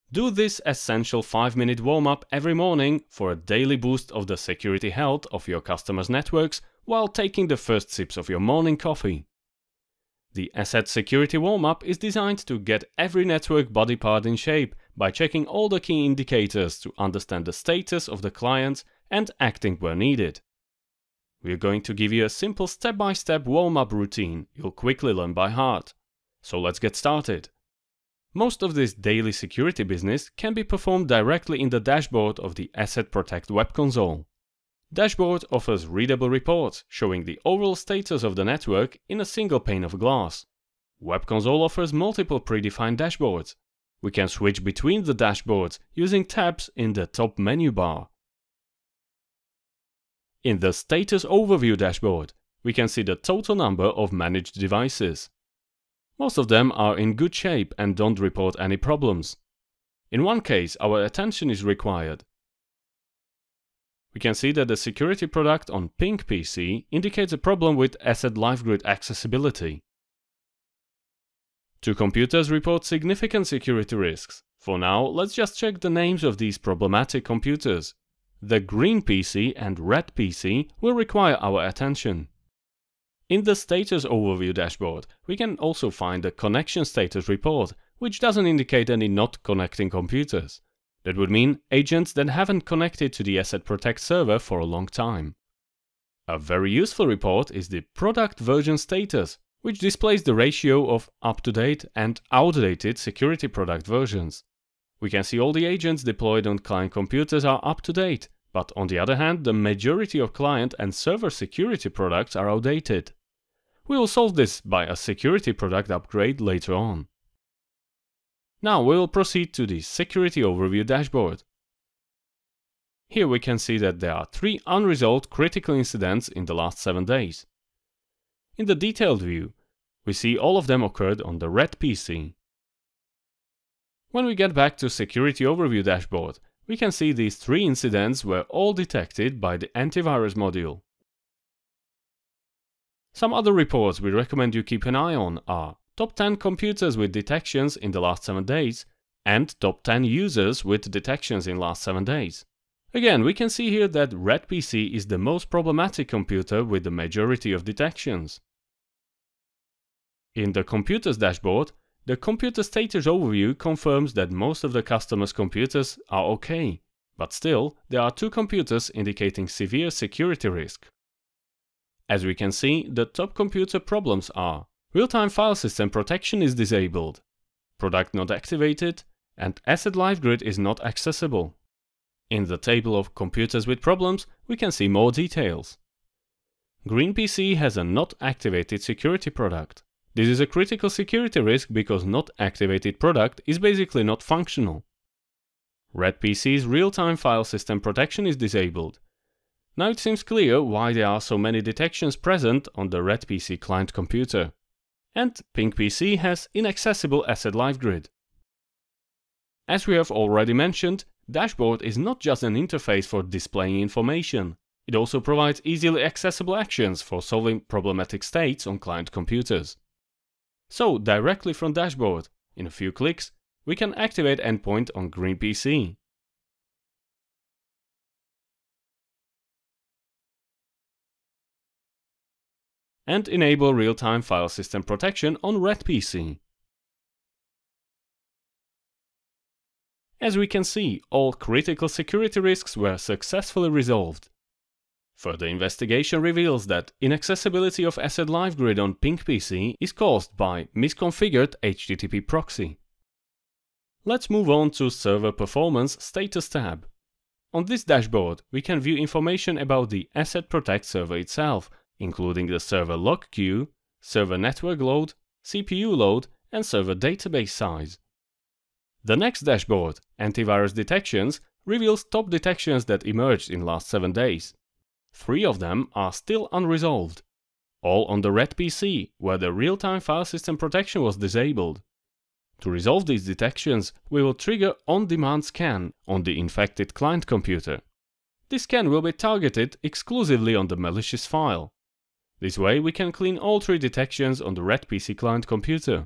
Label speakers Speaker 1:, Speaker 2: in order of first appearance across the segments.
Speaker 1: Do this essential 5-minute warm-up every morning for a daily boost of the security health of your customers' networks while taking the first sips of your morning coffee. The ESET security warm-up is designed to get every network body part in shape by checking all the key indicators to understand the status of the client and acting where needed. We are going to give you a simple step-by-step warm-up routine you'll quickly learn by heart. So let's get started. Most of this daily security business can be performed directly in the dashboard of the ESET Protect web console. Dashboard offers readable reports showing the overall status of the network in a single pane of glass. Web console offers multiple predefined dashboards. We can switch between the dashboards using tabs in the top menu bar. In the Status Overview dashboard, we can see the total number of managed devices. Most of them are in good shape and don't report any problems. In one case, our attention is required. We can see that the security product on Ping PC indicates a problem with ESET LiveGrid accessibility. 2 computers report significant security risks. For now, let's just check the names of these problematic computers. The green PC and red PC will require our attention. In the Status Overview dashboard, we can also find the Connection Status report, which doesn't indicate any not connecting computers. That would mean agents that haven't connected to the ESET Protect server for a long time. A very useful report is the Product Version Status, which displays the ratio of up-to-date and outdated security product versions. We can see all the agents deployed on client computers are up-to-date, but on the other hand, the majority of client and server security products are outdated. We will solve this by a security product upgrade later on. Now we will proceed to the Security Overview dashboard. Here we can see that there are 3 unresolved critical incidents in the last 7 days. In the detailed view, we see all of them occurred on the red PC. When we get back to Security Overview dashboard, we can see these 3 incidents were all detected by the Antivirus module. Some other reports we recommend you keep an eye on are Top 10 computers with detections in the last 7 days and Top 10 users with detections in last 7 days. Again, we can see here that red PC is the most problematic computer with the majority of detections. In the Computers dashboard, the Computer Status Overview confirms that most of the customers' computers are okay, but still, there are 2 computers indicating severe security risk. As we can see, the top computer problems are Realtime file system protection is disabled, product not activated, and ESET LiveGrid is not accessible. In the table of computers with problems, we can see more details. Green PC has a not activated security product. This is a critical security risk because not activated product is basically not functional. Red PC's real-time file system protection is disabled. Now it seems clear why there are so many detections present on the red PC client computer. And Ping PC has inaccessible ESET LiveGrid. As we have already mentioned, Dashboard is not just an interface for displaying information. It also provides easily accessible actions for solving problematic states on client computers. So, directly from Dashboard, in a few clicks, we can activate endpoint on green PC. And enable real-time file system protection on red PC. As we can see, all critical security risks were successfully resolved. Further investigation reveals that inaccessibility of ESET LiveGrid on Ping PC is caused by misconfigured HTTP proxy. Let's move on to Server Performance Status tab. On this dashboard, we can view information about the ESET Protect server itself, including the server log queue, server network load, CPU load, and server database size. The next dashboard, Antivirus Detections, reveals top detections that emerged in last 7 days. 3 of them are still unresolved, all on the red PC, where the real-time file system protection was disabled. To resolve these detections, we will trigger on-demand scan on the infected client computer. This scan will be targeted exclusively on the malicious file. This way we can clean all 3 detections on the red PC client computer.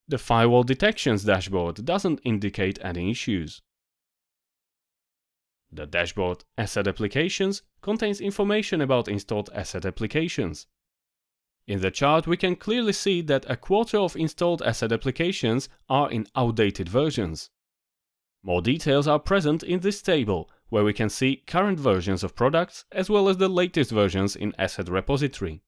Speaker 1: The Firewall Detections dashboard doesn't indicate any issues. The dashboard ESET Applications contains information about installed ESET applications. In the chart, we can clearly see that a quarter of installed ESET applications are in outdated versions. More details are present in this table, where we can see current versions of products as well as the latest versions in ESET repository.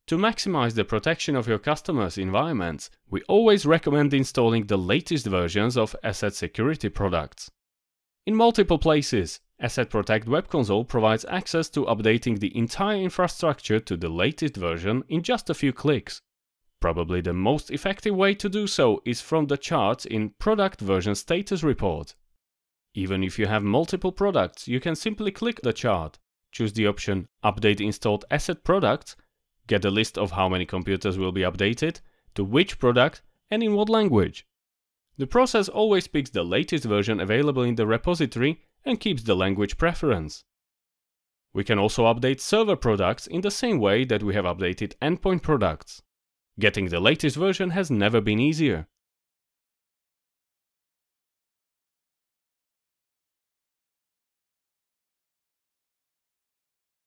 Speaker 1: To maximize the protection of your customers' environments, we always recommend installing the latest versions of ESET security products. In multiple places, ESET Protect Web Console provides access to updating the entire infrastructure to the latest version in just a few clicks. Probably the most effective way to do so is from the charts in Product Version Status Report. Even if you have multiple products, you can simply click the chart, choose the option Update Installed ESET Products, get a list of how many computers will be updated, to which product, and in what language. The process always picks the latest version available in the repository and keeps the language preference. We can also update server products in the same way that we have updated endpoint products. Getting the latest version has never been easier.